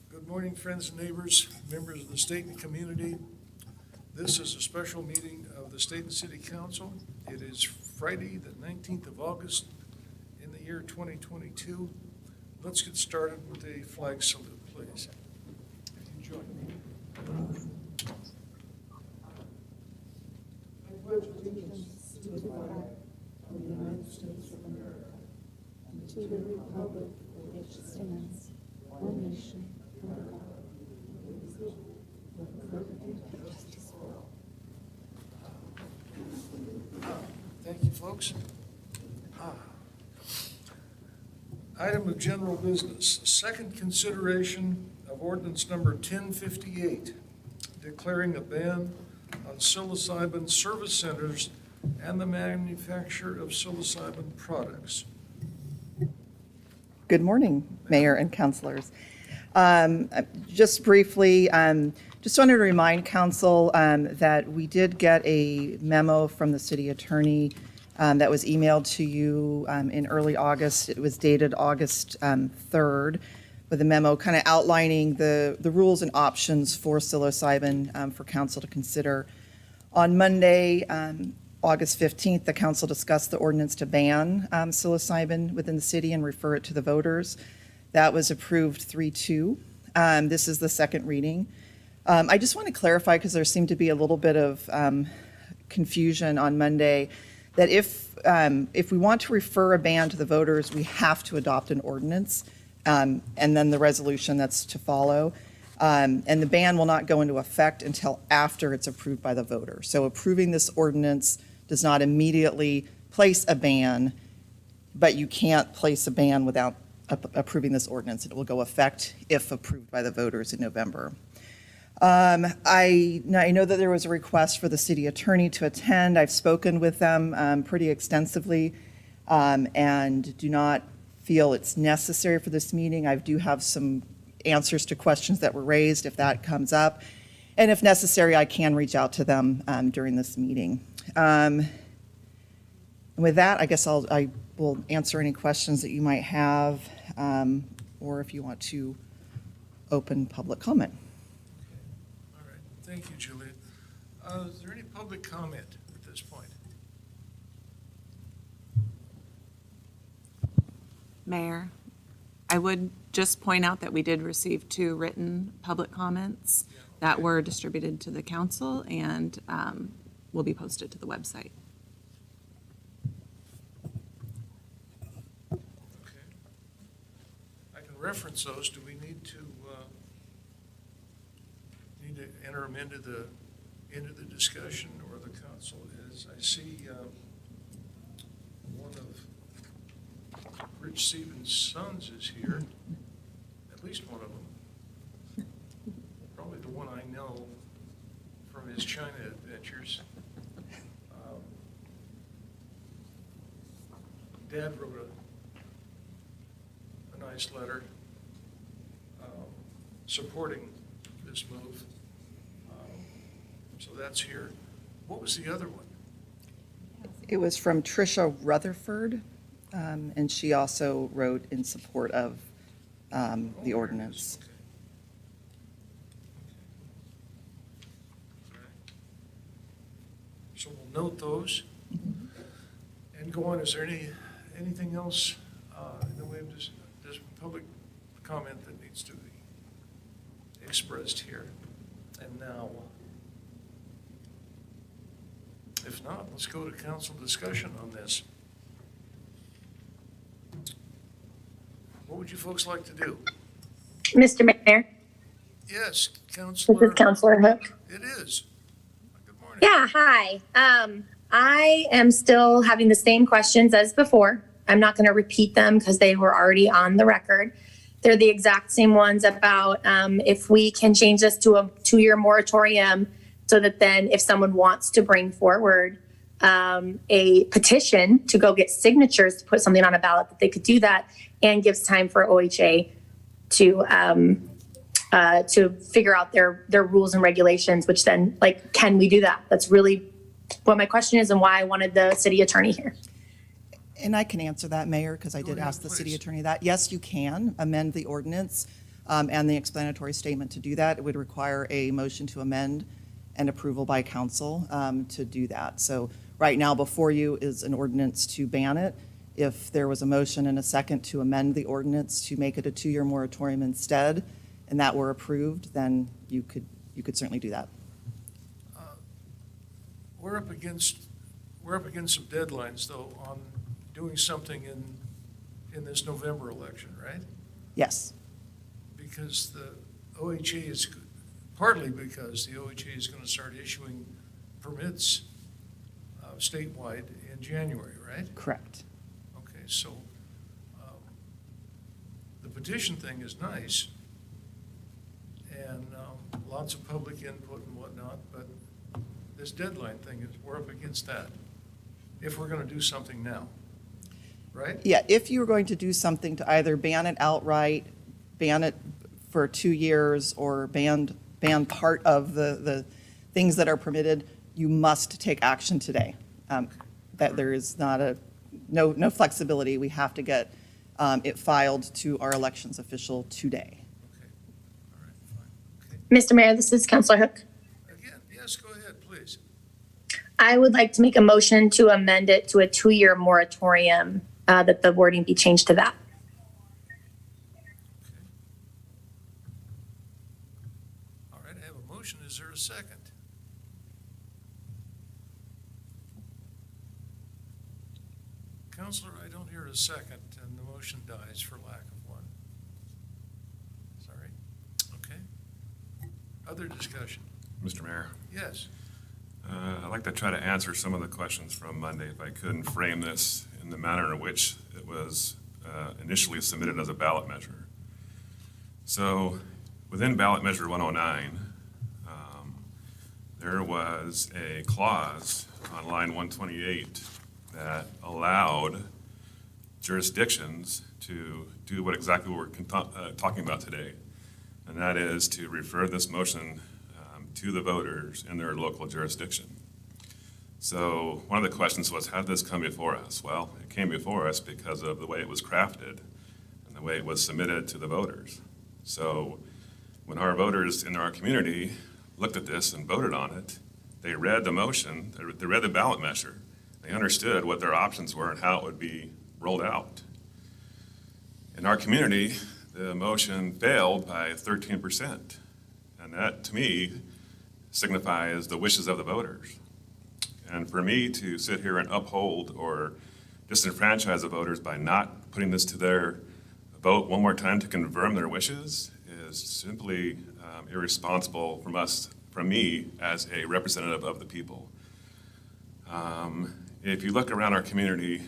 Good morning, friends and neighbors, members of the Stayton community. This is a special meeting of the Stayton City Council. It is Friday, the 19th of August in the year 2022. Let's get started with a flag salute, please. If you join me. I pledge allegiance to the flag of the United States of America and to the republic for which it stands, one nation, under God, indivisible, with liberty and justice for all. Thank you, folks. Item of general business, second consideration of ordinance number 1058, declaring a ban on psilocybin service centers and the manufacture of psilocybin products. Good morning, Mayor and councilors. Just briefly, just wanted to remind council that we did get a memo from the city attorney that was emailed to you in early August. It was dated August 3rd, with a memo kind of outlining the rules and options for psilocybin for council to consider. On Monday, August 15th, the council discussed the ordinance to ban psilocybin within the city and refer it to the voters. That was approved 3-2. This is the second reading. I just want to clarify, because there seemed to be a little bit of confusion on Monday, that if we want to refer a ban to the voters, we have to adopt an ordinance and then the resolution that's to follow. And the ban will not go into effect until after it's approved by the voter. So approving this ordinance does not immediately place a ban, but you can't place a ban without approving this ordinance. It will go effect if approved by the voters in November. I know that there was a request for the city attorney to attend. I've spoken with them pretty extensively and do not feel it's necessary for this meeting. I do have some answers to questions that were raised if that comes up. And if necessary, I can reach out to them during this meeting. And with that, I guess I will answer any questions that you might have, or if you want to open public comment. All right, thank you, Juliet. Is there any public comment at this point? Mayor, I would just point out that we did receive 2 written public comments that were distributed to the council and will be posted to the website. Okay. I can reference those. Do we need to enter them into the discussion, or the council is? I see one of Rich Stevens' sons is here, at least one of them. Probably the one I know from his China adventures. Dad wrote a nice letter supporting this move. So that's here. What was the other one? It was from Tricia Rutherford, and she also wrote in support of the ordinance. Okay. Okay. So we'll note those and go on. Is there anything else in the way of this public comment that needs to be expressed here and now? If not, let's go to council discussion on this. What would you folks like to do? Mr. Mayor, Yes, this Councilor. is Councilor Hook. It is. Good morning. Yeah, hi. I am still having the same questions as before. I'm not going to repeat them because they were already on the record. They're the exact same ones about if we can change this to a 2-year moratorium so that then if someone wants to bring forward a petition to go get signatures to put something on a ballot, that they could do that, and gives time for OHA to figure out their rules and regulations, which then, like, can we do that? That's really what my question is and why I wanted the city attorney here. And I can answer that, Mayor, because I Go did ahead, ask the city please. attorney that. Yes, you can amend the ordinance and the explanatory statement to do that. It would require a motion to amend and approval by council to do that. So right now, before you is an ordinance to ban it. If there was a motion and a second to amend the ordinance to make it a 2-year moratorium instead, and that were approved, then you could certainly do that. We're up against some deadlines, though, on doing something in this November election, right? Yes. Because the OHA is, partly because the OHA is going to start issuing permits statewide in January, right? Correct. Okay, so the petition thing is nice, and lots of public input and whatnot, but this deadline thing, we're up against that, if we're going to do something now, right? Yeah, if you were going to do something to either ban it outright, ban it for 2 years, or ban part of the things that are permitted, you must take action today. That there is no flexibility. We have to get it filed to our elections official today. Okay, all right, fine, okay. Mr. Mayor, this is Councilor Hook. Again, yes, go ahead, please. I would like to make a motion to amend it to a 2-year moratorium, that the wording be changed to that. Okay. All right, I have a motion. Is there a second? Counselor, I don't hear a second, and the motion dies for lack of one. Sorry. Okay. Other discussion? Mr. Mayor, Yes. I'd like to try to answer some of the questions from Monday, if I could, and frame this in the manner in which it was initially submitted as a ballot measure. So within ballot measure 109, there was a clause on line 128 that allowed jurisdictions to do exactly what we're talking about today, and that is to refer this motion to the voters in their local jurisdiction. So one of the questions was, how did this come before us? Well, it came before us because of the way it was crafted and the way it was submitted to the voters. So when our voters in our community looked at this and voted on it, they read the motion, they read the ballot measure, they understood what their options were and how it would be rolled out. In our community, the motion failed by 13%. And that, to me, signifies the wishes of the voters. And for me to sit here and uphold or disenfranchise the voters by not putting this to their vote one more time to confirm their wishes is simply irresponsible from me as a representative of the people. If you look around our community,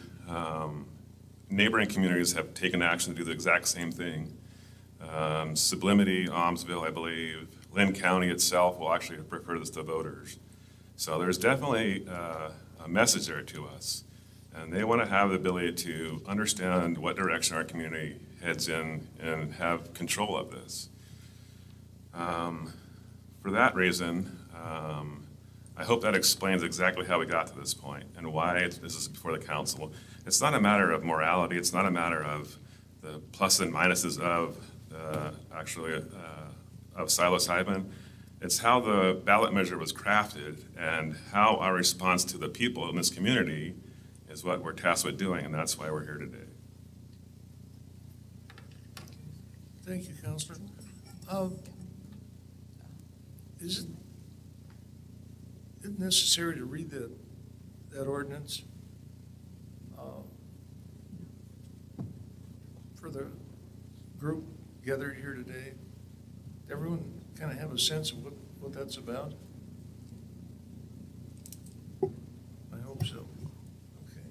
neighboring communities have taken action to do the exact same thing. Sublimity, Almsville, I believe, Lynn County itself will actually prefer this to voters. So there's definitely a message there to us. And they want to have the ability to understand what direction our community heads in and have control of this. For that reason, I hope that explains exactly how we got to this point and why this is before the council. It's not a matter of morality. It's not a matter of the plus and minuses of of psilocybin. It's how the ballot measure was crafted and how our response to the people in this community is what we're tasked with doing, and that's why we're here today. Thank you, Counselor. Is it necessary to read that ordinance for the group gathered here today? Everyone kind of have a sense of what that's about? I hope so. Okay.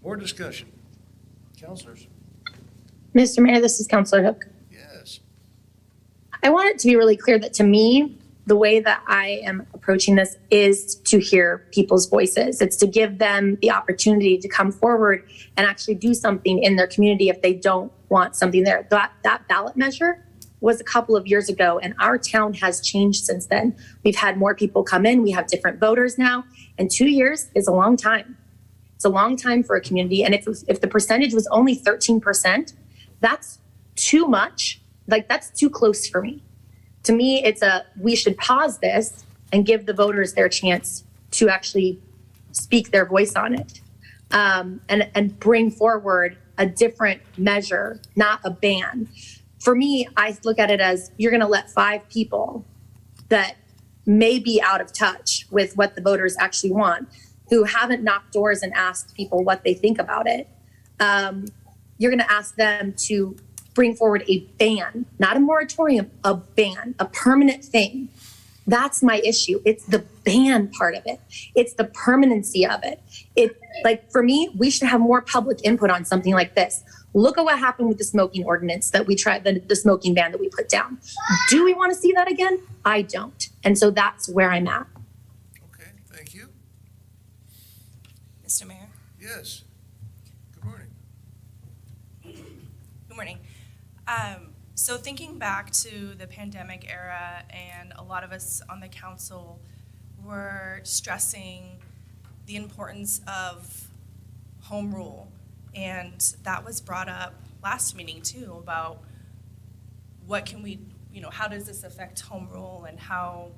More discussion. Counselors? Mr. Mayor, this is Councilor Hook. Yes. I want it to be really clear that to me, the way that I am approaching this is to hear people's voices. It's to give them the opportunity to come forward and actually do something in their community if they don't want something there. That ballot measure was a couple of years ago, and our town has changed since then. We've had more people come in. We have different voters now, and 2 years is a long time. It's a long time for a community. And if the percentage was only 13%, that's too much. Like, that's too close for me. To me, we should pause this and give the voters their chance to actually speak their voice on it, and bring forward a different measure, not a ban. For me, I look at it as you're going to let 5 people that may be out of touch with what the voters actually want, who haven't knocked doors and asked people what they think about it. You're going to ask them to bring forward a ban, not a moratorium, a ban, a permanent thing. That's my issue. It's the ban part of it. It's the permanency of it. For me, we should have more public input on something like this. Look at what happened with the smoking ordinance that we tried, the smoking ban that we put down. Do we want to see that again? I don't. And so that's where I'm at. Okay, thank you. Mr. Mayor, Yes. Good morning. good morning. So thinking back to the pandemic era, and a lot of us on the council were stressing the importance of home rule. And that was brought up last meeting too, about what can we, how does this affect home rule, and how,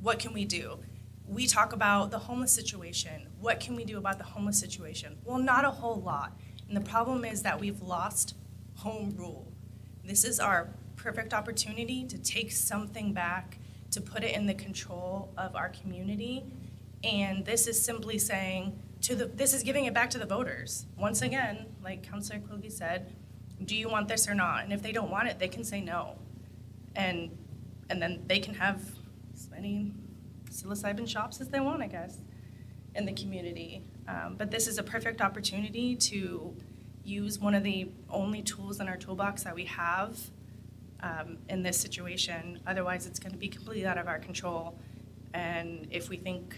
what can we do? We talk about the homeless situation. What can we do about the homeless situation? Well, not a whole lot. And the problem is that we've lost home rule. This is our perfect opportunity to take something back, to put it in the control of our community. And this is simply saying this is giving it back to the voters. Once again, like Councilor Kluge said, do you want this or not? And if they don't want it, they can say no. And then they can have as many psilocybin shops as they want, I guess, in the community. But this is a perfect opportunity to use one of the only tools in our toolbox that we have in this situation. Otherwise, it's going to be completely out of our control. And if we think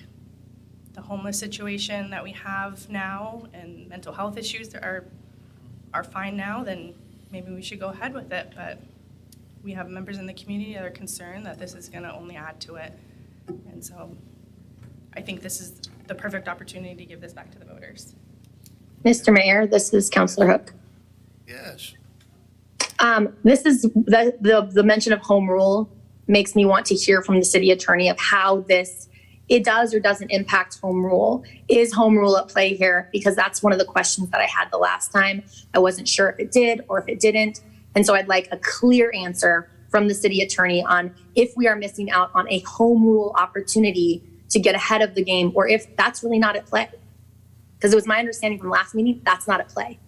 the homeless situation that we have now and mental health issues are fine now, then maybe we should go ahead with it. But we have members in the community that are concerned that this is going to only add to it. And so I think this is the perfect opportunity to give this back to the voters. Mr. Mayor, this is Councilor Hook. Yes. This is the mention of home rule makes me want to hear from the city attorney of how it does or doesn't impact home rule. Is home rule at play here? Because that's one of the questions that I had the last time. I wasn't sure if it did or if it didn't. And so I'd like a clear answer from the city attorney on if we are missing out on a home rule opportunity to get ahead of the game, or if that's really not at play. Because it was my understanding from last meeting, that's not at play.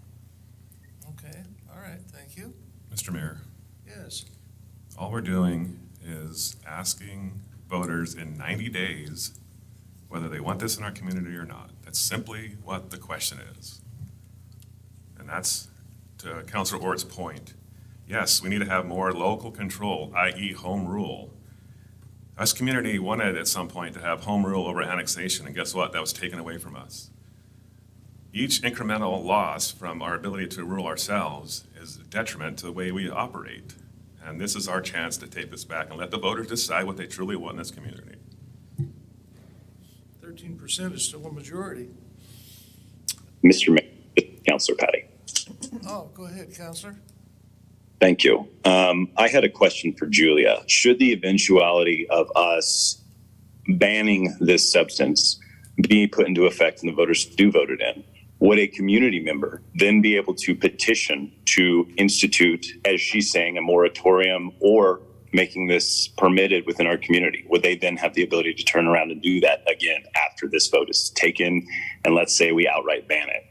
Okay, all right, thank you. Mr. Mayor, Yes. all we're doing is asking voters in 90 days whether they want this in our community or not. That's simply what the question is. And that's, to Councilor Ort's point, yes, we need to have more local control, i.e. home rule. Us community wanted at some point to have home rule over annexation, and guess what? That was taken away from us. Each incremental loss from our ability to rule ourselves is a detriment to the way we operate. And this is our chance to take this back and let the voters decide what they truly want in this community. 13% is still a majority. Mr. Mayor, Councilor Patty. Oh, go ahead, Counselor. Thank you. I had a question for Julia. Should the eventuality of us banning this substance be put into effect and the voters do vote it in, would a community member then be able to petition to institute, as she's saying, a moratorium or making this permitted within our community? Would they then have the ability to turn around and do that again after this vote is taken, and let's say we outright ban it?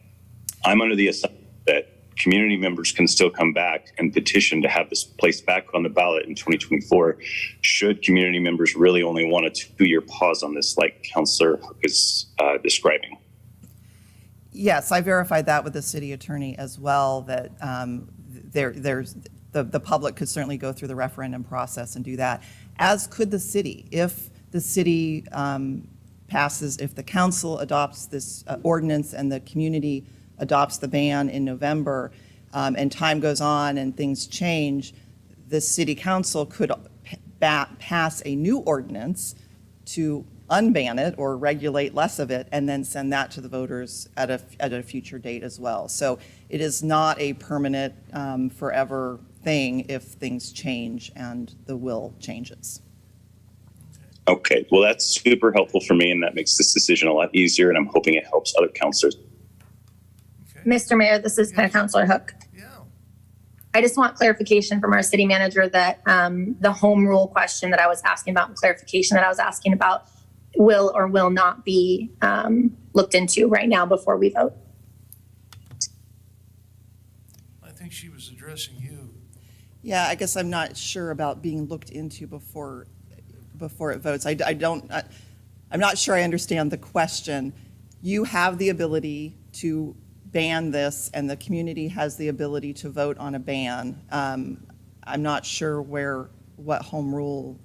I'm under the assumption that community members can still come back and petition to have this placed back on the ballot in 2024. Should community members really only want a 2-year pause on this, like Councilor Hook is describing? Yes, I verified that with the city attorney as well, that there's the public could certainly go through the referendum process and do that, as could the city. If the city passes, if the council adopts this ordinance and the community adopts the ban in November, and time goes on and things change, the city council could pass a new ordinance to unban it or regulate less of it, and then send that to the voters at a future date as well. So it is not a permanent, forever thing if things change and the will changes. Okay, well, that's super helpful for me, and that makes this decision a lot easier, and I'm hoping it helps other counselors. Okay, Mr. Mayor, this is Counselor Hook. yeah, I just want clarification from our city manager that the home rule question that I was asking about and clarification that I was asking about will or will not be looked into right now before we vote. I think she was addressing you. Yeah, I guess I'm not sure about being looked into before it votes. I'm not sure I understand the question. You have the ability to ban this, and the community has the ability to vote on a ban. I'm not sure what home rule,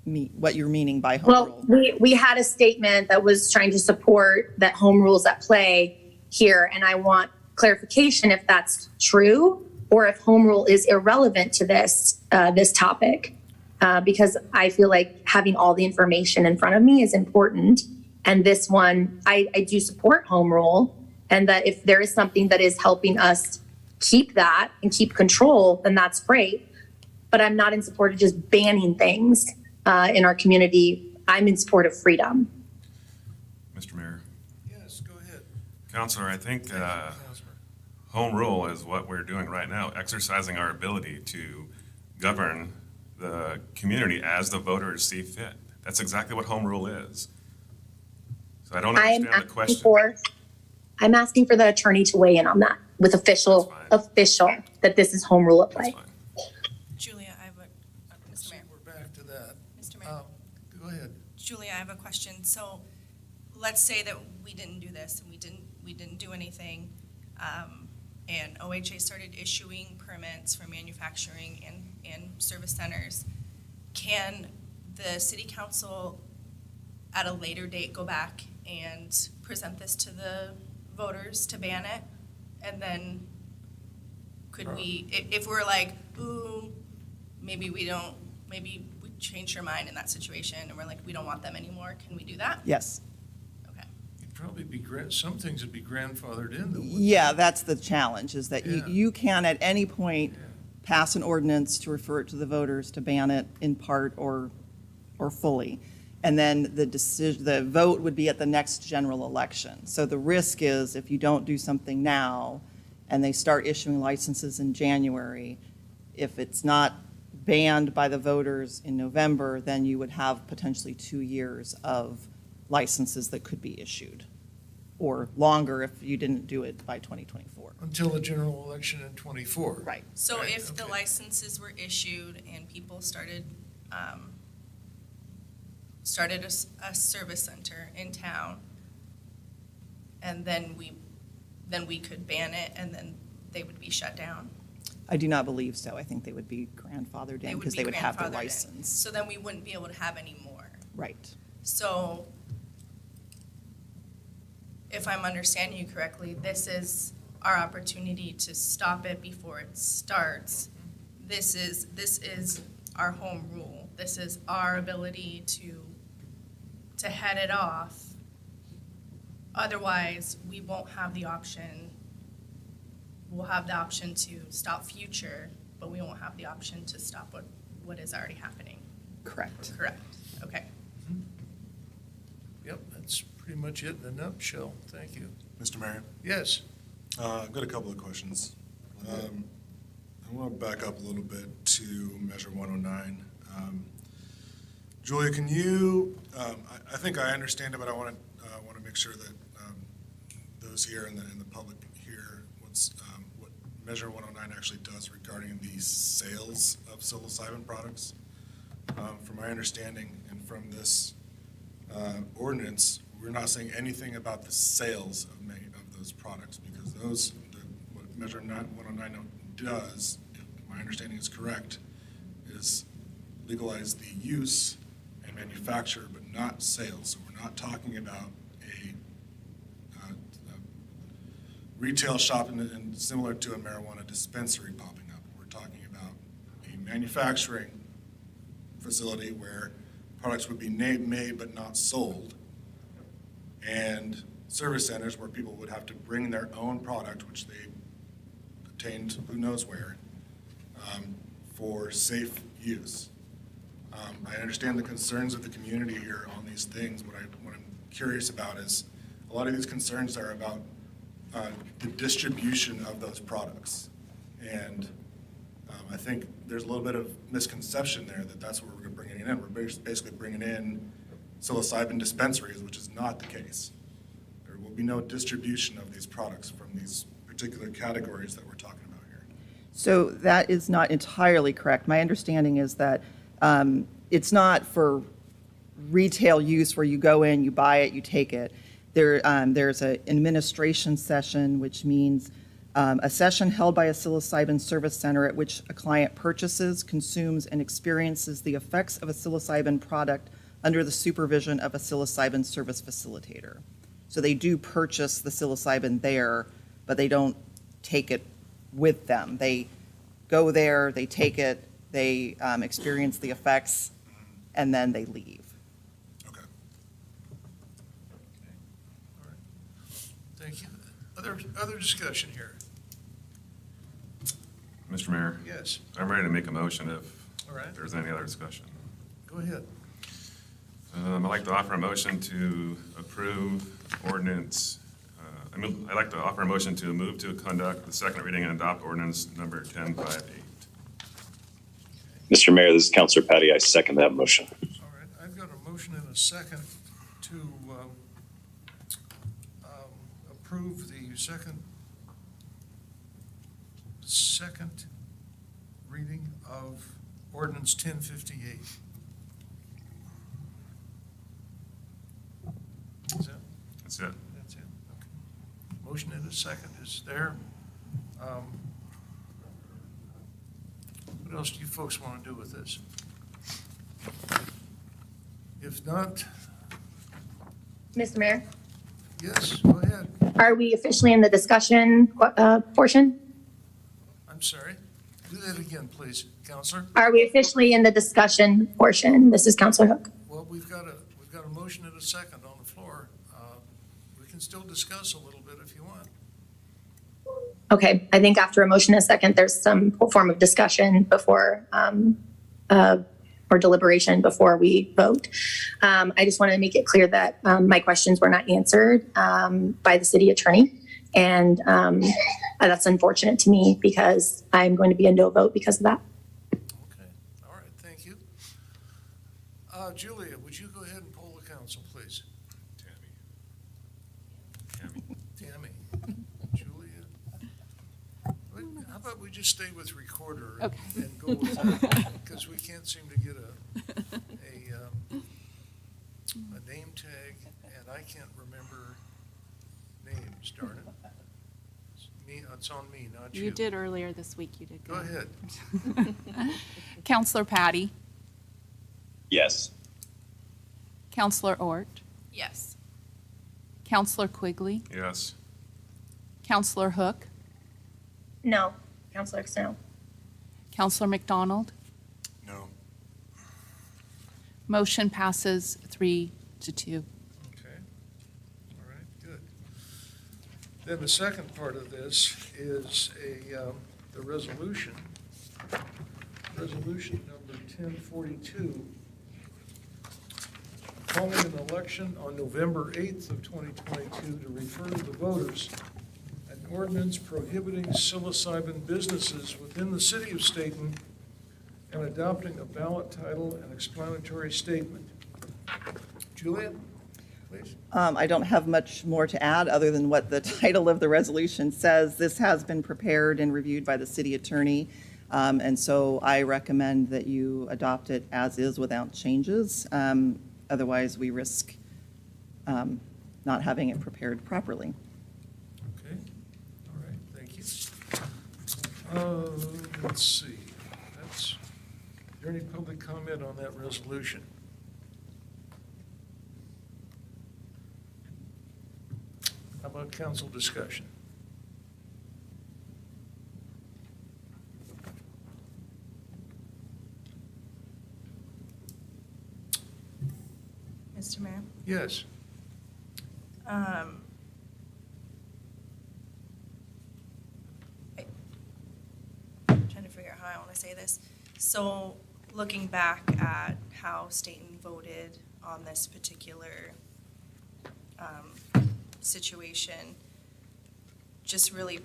what you're meaning by home Well, rule. we had a statement that was trying to support that home rules at play here, and I want clarification if that's true or if home rule is irrelevant to this topic. Because I feel like having all the information in front of me is important. And this one, I do support home rule, and that if there is something that is helping us keep that and keep control, then that's great. But I'm not in support of just banning things in our community. I'm in support of freedom. Mr. Mayor, Yes, go ahead. Counselor, I think Counselor. home rule is what we're doing right now, exercising our ability to govern the community as the voters see fit. That's exactly what home rule is. So I don't understand the question. I'm asking for the attorney to weigh in on that with official that this is home rule at That's play. fine. Julia, I have a, Mr. Mayor, We're back to that. Mr. Mayor, Go ahead. Julia, I have a question. So let's say that we didn't do this and we didn't do anything. And OHA started issuing permits for manufacturing and service centers. Can the city council at a later date go back and present this to the voters to ban it? And then could we, if we're like, ooh, maybe we changed our mind in that situation and we're like, we don't want them anymore, can we do that? Yes. Okay. It'd probably be, some things would be grandfathered in, though. wouldn't Yeah, that's the challenge, is that Yeah. you can at any point Yeah. pass an ordinance to refer it to the voters to ban it in part or fully. And then the vote would be at the next general election. So the risk is if you don't do something now and they start issuing licenses in January, if it's not banned by the voters in November, then you would have potentially 2 years of licenses that could be issued, or longer if you didn't do it by 2024. Until the general election in '24. Right. So Right, if the okay. licenses were issued and people started a service center in town, and then we could ban it, and then they would be shut down? I do not believe so. I think they would be grandfathered in because they would have their grandfathered in. license. So then we wouldn't be able to have any more. Right. So if I'm understanding you correctly, this is our opportunity to stop it before it starts. This is our home rule. This is our ability to head it off. Otherwise, we won't have the option. We'll have the option to stop future, but we won't have the option to stop what is already happening. Correct. Correct. Okay. Yep, that's pretty much it in a nutshell. Thank you. Mr. Mayor, Yes, I've got a couple of questions. I want to back up a little bit to Measure 109. Julia, can you, I think I understand it, but I want to make sure that those here and the public hear what Measure 109 actually does regarding the sales of psilocybin products. From my understanding and from this ordinance, we're not saying anything about the sales of many of those products, because what Measure 109 does, if my understanding is correct, is legalize the use and manufacture, but not sales. So we're not talking about a retail shop and similar to a marijuana dispensary popping up. We're talking about a manufacturing facility where products would be made but not sold, and service centers where people would have to bring their own product, which they obtained who knows where, for safe use. I understand the concerns of the community here on these things. What I'm curious about is a lot of these concerns are about the distribution of those products. And I think there's a little bit of misconception there that that's what we're bringing in. We're basically bringing in psilocybin dispensaries, which is not the case. There will be no distribution of these products from these particular categories that we're talking about here. So that is not entirely correct. My understanding is that it's not for retail use where you go in, you buy it, you take it. There's an administration session, which means a session held by a psilocybin service center at which a client purchases, consumes, and experiences the effects of a psilocybin product under the supervision of a psilocybin service facilitator. So they do purchase the psilocybin there, but they don't take it with them. They go there, they take it, they experience the effects, and then they leave. Okay. All right. Thank you. Other discussion here? Mr. Mayor, Yes, I'm ready to make a motion if all right, there's any other discussion. go ahead. I'd like to offer a motion to approve ordinance, I'd like to offer a motion to move to conduct the second reading and adopt ordinance number 1058. Mr. Mayor, this is Counselor Patty. I second that motion. All right, I've got a motion and a second to approve the second reading of ordinance 1058. Is that? That's it. That's it, okay. Motion and a second is there. What else do you folks want to do with this? If not, Mr. Mayor, yes, go ahead. are we officially in the discussion portion? I'm sorry. Do that again, please, Counselor. Are we officially in the discussion portion? This is Counselor Hook. Well, we've got a motion and a second on the floor. We can still discuss a little bit if you want. Okay, I think after a motion and a second, there's some form of discussion before, or deliberation before we vote. I just wanted to make it clear that my questions were not answered by the city attorney. And that's unfortunate to me because I'm going to be a no vote because of that. Okay, all right, thank you. Julia, would you go ahead and poll the council, please? Tammy, Julia. How about we just stay with recorder and go with that? Because we can't seem to get a name tag, and I can't remember names, darn it. It's on me, not you. You did earlier this week, you did Go good. ahead. Counselor Patty, Yes. Counselor Ort, Yes. Counselor Quigley, Yes. Counselor Hook, No, Counselor External. Counselor McDonald. No. Motion passes 3-2. Okay, all right, good. Then the second part of this is the resolution number 1042, calling an election on November 8th of 2022 to refer to the voters an ordinance prohibiting psilocybin businesses within the city of Stayton and adopting a ballot title and explanatory statement. Julia, please. I don't have much more to add other than what the title of the resolution says. This has been prepared and reviewed by the city attorney, and so I recommend that you adopt it as is without changes. Otherwise, we risk not having it prepared properly. Okay, all right, thank you. Let's see, is there any public comment on that resolution? How about council discussion? Mr. Mayor. Yes. I'm trying to figure out how I want to say this. So looking back at how Stayton voted on this particular situation, just really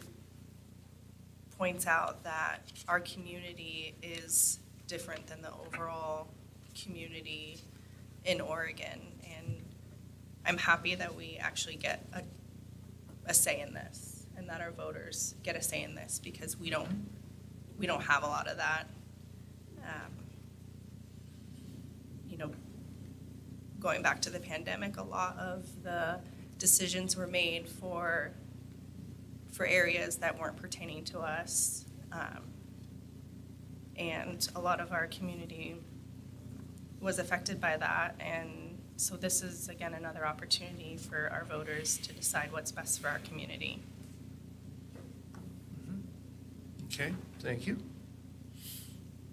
points out that our community is different than the overall community in Oregon. And I'm happy that we actually get a say in this, and that our voters get a say in this, because we don't have a lot of that. You know, going back to the pandemic, a lot of the decisions were made for areas that weren't pertaining to us. And a lot of our community was affected by that. And so this is, again, another opportunity for our voters to decide what's best for our community. Okay, thank you.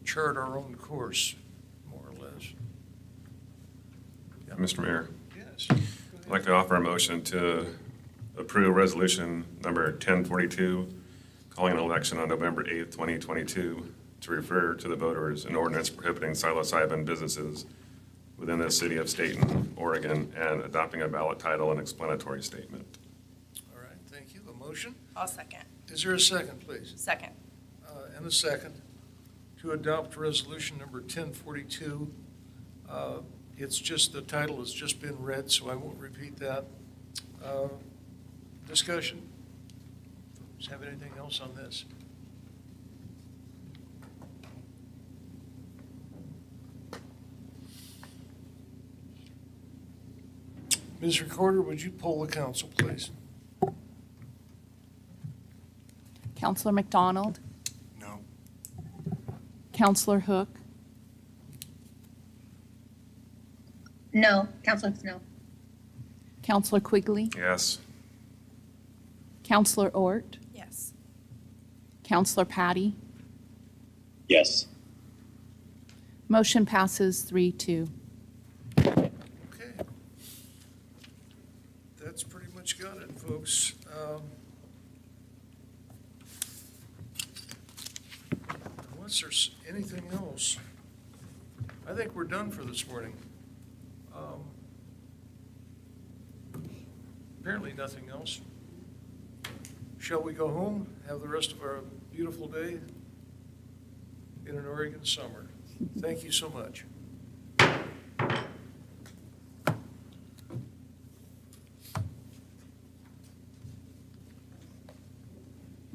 Chart our own course, more or less. Mr. Mayor, Yes. I'd like to offer a motion to approve resolution number 1042, calling an election on November 8th, 2022, to refer to the voters an ordinance prohibiting psilocybin businesses within the city of Stayton, Oregon, and adopting a ballot title and explanatory statement. All right, thank you. A motion? I'll second. Is there a second, please? Second. And a second to adopt resolution number 1042. It's just, the title has just been read, so I won't repeat that. Discussion? Does have anything else on this? Ms. Recorder, would you poll the council, please? Counselor McDonald, No. Counselor Hook, No, Counselor Hooks, no. Counselor Quigley, Yes. Counselor Ort, Yes. Counselor Patty. Yes. Motion passes 3-2. Okay. That's pretty much got it, folks. Unless there's anything else, I think we're done for this morning. Apparently nothing else. Shall we go home, have the rest of our beautiful day in an Oregon summer? Thank you so much.